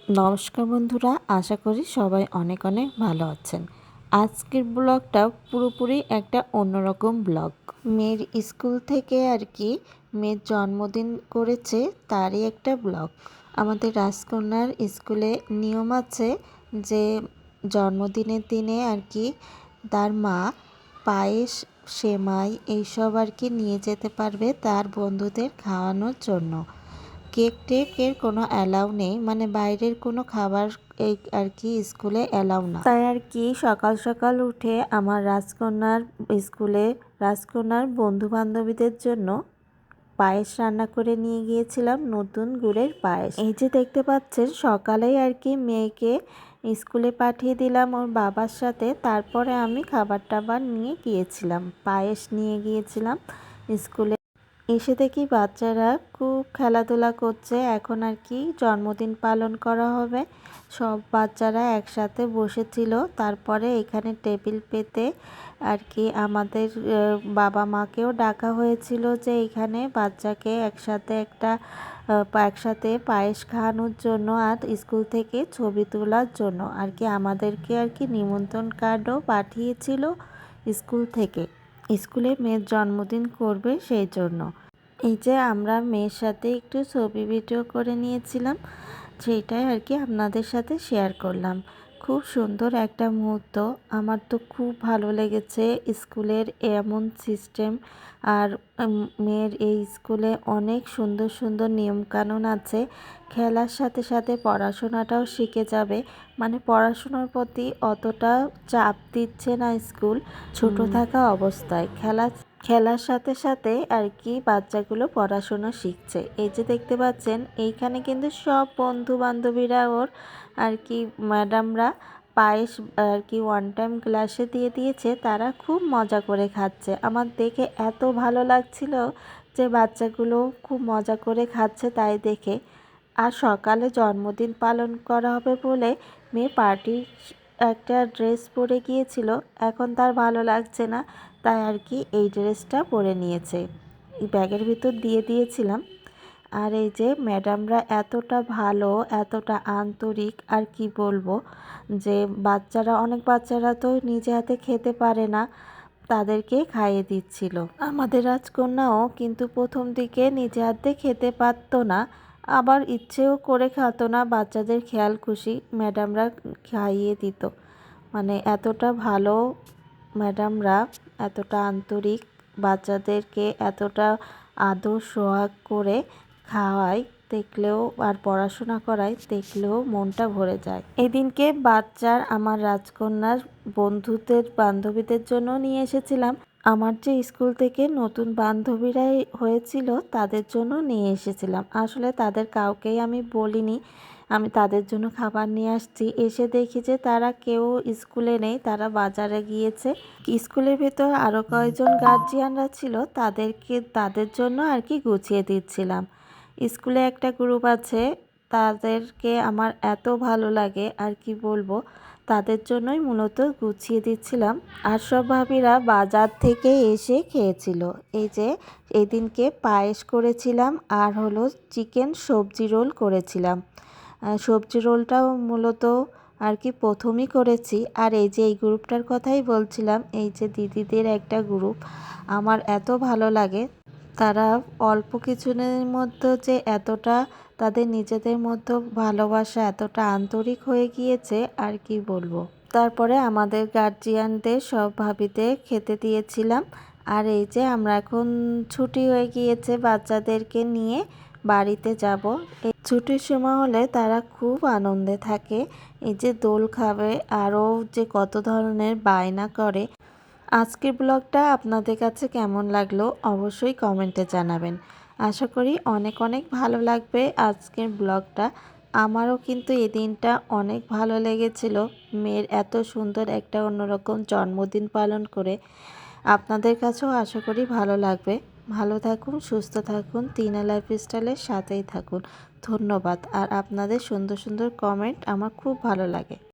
নমস্কার বন্ধুরা, আশা করি সবাই অনেক অনেক ভালো আছেন। আজকের ব্লগটা পুরোপুরি একটা অন্যরকম ব্লগ। মেয়ের স্কুল থেকে আর কি মেয়ের জন্মদিন করেছে তারই একটা ব্লগ। আমাদের রাজকন্যার স্কুলে নিয়ম আছে যে জন্মদিনের দিনে আর কি তার মা পায়েস, সেমাই এইসব আর কি নিয়ে যেতে পারবে তার বন্ধুদের খাওয়ানোর জন্য। কেক টেকের কোনো অ্যালাউ নেই, মানে বাইরের কোনো খাবার এই আর কি স্কুলে অ্যালাউ না। তাই আর কি সকাল সকাল উঠে আমার রাজকন্যার স্কুলে রাজকন্যার বন্ধু বান্ধবীদের জন্য পায়েস রান্না করে নিয়ে গিয়েছিলাম, নতুন গুড়ের পায়েস। এই যে দেখতে পাচ্ছেন সকালেই আর কি মেয়েকে স্কুলে পাঠিয়ে দিলাম ওর বাবার সাথে। তারপরে আমি খাবার টাবার নিয়ে গিয়েছিলাম, পায়েস নিয়ে গিয়েছিলাম স্কুলে। এসে দেখি বাচ্চারা খুব খেলাধুলা করছে। এখন আর কি জন্মদিন পালন করা হবে, সব বাচ্চারা একসাথে বসেছিল। তারপরে এখানে টেবিল পেতে আর কি আমাদের বাবা মাকেও ডাকা হয়েছিল যে এখানে বাচ্চাকে একসাথে পায়েস খাওয়ানোর জন্য আর স্কুল থেকে ছবি তোলার জন্য আর কি আমাদেরকে আর কি নিমন্ত্রণ কার্ডও পাঠিয়েছিল স্কুল থেকে। স্কুলে মেয়ের জন্মদিন করবে সেই জন্য। এই যে আমরা মেয়ের সাথে একটু ছবি ভিডিও করে নিয়েছিলাম, সেইটাই আর কি আপনাদের সাথে শেয়ার করলাম। খুব সুন্দর একটা মুহূর্ত, আমার তো খুব ভালো লেগেছে স্কুলের এমন সিস্টেম। আর মেয়ের এই স্কুলে অনেক সুন্দর সুন্দর নিয়মকানুন আছে। খেলার সাথে সাথে পড়াশোনাটাও শিখে যাবে, মানে পড়াশোনার প্রতি অতটা চাপ দিচ্ছে না স্কুল ছোট থাকা অবস্থায়। খেলার সাথে সাথে আর কি বাচ্চাগুলো পড়াশোনা শিখছে। এই যে দেখতে পাচ্ছেন এইখানে কিন্তু সব বন্ধু বান্ধবীরা ওর আর কি ম্যাডামরা পায়েস আর কি ওয়ান টাইম গ্লাসে দিয়ে দিয়েছে, তারা খুব মজা করে খাচ্ছে। আমার দেখে এত ভালো লাগছিল যে বাচ্চাগুলো খুব মজা করে খাচ্ছে তাই দেখে। আর সকালে জন্মদিন পালন করা হবে বলে মেয়ে পার্টি একটা ড্রেস পরে গিয়েছিল, এখন তার ভালো লাগছে না তাই আর কি এই ড্রেসটা পরে নিয়েছে। ব্যাগের ভিতর দিয়ে দিয়েছিলাম। আর এই যে ম্যাডামরা এতটা ভালো, এতটা আন্তরিক, আর কি বলবো, যে অনেক বাচ্চারা তো নিজে হাতে খেতে পারে না, তাদেরকে খাইয়ে দিচ্ছিল। আমাদের রাজকন্যাও কিন্তু প্রথম দিকে নিজে হাতে খেতে পারতো না, আবার ইচ্ছেও করে খাতো না। বাচ্চাদের খেয়াল খুশি ম্যাডামরা খাইয়ে দিত। মানে এতটা ভালো ম্যাডামরা, এতটা আন্তরিক, বাচ্চাদেরকে এতটা আদর সোহাগ করে খাওয়ায় দেখলেও আর পড়াশোনা করায় দেখলেও মনটা ভরে যায়। এদিনকে আমার রাজকন্যার বান্ধবীদের জন্য নিয়ে এসেছিলাম। আমার যে স্কুল থেকে নতুন বান্ধবীরাই হয়েছিল তাদের জন্য নিয়ে এসেছিলাম। আসলে তাদের কাউকেই আমি বলিনি আমি তাদের জন্য খাবার নিয়ে আসছি। এসে দেখি যে তারা কেউ স্কুলে নেই, তারা বাজারে গিয়েছে। স্কুলের ভেতর আরও কয়েকজন গার্জিয়ানরা ছিল, তাদের জন্য আর কি গুছিয়ে দিচ্ছিলাম। স্কুলে একটা গ্রুপ আছে, তাদেরকে আমার এত ভালো লাগে আর কি বলবো, তাদের জন্যই মূলত গুছিয়ে দিচ্ছিলাম। আর সব ভাবিরা বাজার থেকে এসে খেয়েছিল। এই যে এদিনকে পায়েস করেছিলাম আর হলো চিকেন সবজি রোল করেছিলাম। সবজি রোলটাও মূলত আর কি প্রথমই করেছি। আর এই যে এই গ্রুপটার কথাই বলছিলাম, এই যে দিদিদের একটা গ্রুপ, আমার এত ভালো লাগে। তারা অল্প কিছুদিনের মধ্যে যে এতটা তাদের নিজেদের মধ্যে ভালোবাসা এতটা আন্তরিক হয়ে গিয়েছে আর কি বলবো। তারপরে আমাদের গার্জিয়ানদের সব ভাবিদের খেতে দিয়েছিলাম। আর এই যে আমরা এখন ছুটি হয়ে গিয়েছে, বাচ্চাদেরকে নিয়ে বাড়িতে যাব। এই ছুটির সময় হলে তারা খুব আনন্দে থাকে। এই যে দোল খাবে, আরও যে কত ধরনের বায়না করে। আজকের ব্লগটা আপনাদের কাছে কেমন লাগলো অবশ্যই কমেন্টে জানাবেন। আশা করি অনেক অনেক ভালো লাগবে আজকের ব্লগটা। আমারও কিন্তু এই দিনটা অনেক ভালো লেগেছিল, মেয়ের এত সুন্দর একটা অন্যরকম জন্মদিন পালন করে। আপনাদের কাছেও আশা করি ভালো লাগবে। ভালো থাকুন, সুস্থ থাকুন, টিনা লাইফস্টাইলের সাথেই থাকুন। ধন্যবাদ। আর আপনাদের সুন্দর সুন্দর কমেন্ট আমার খুব ভালো লাগে।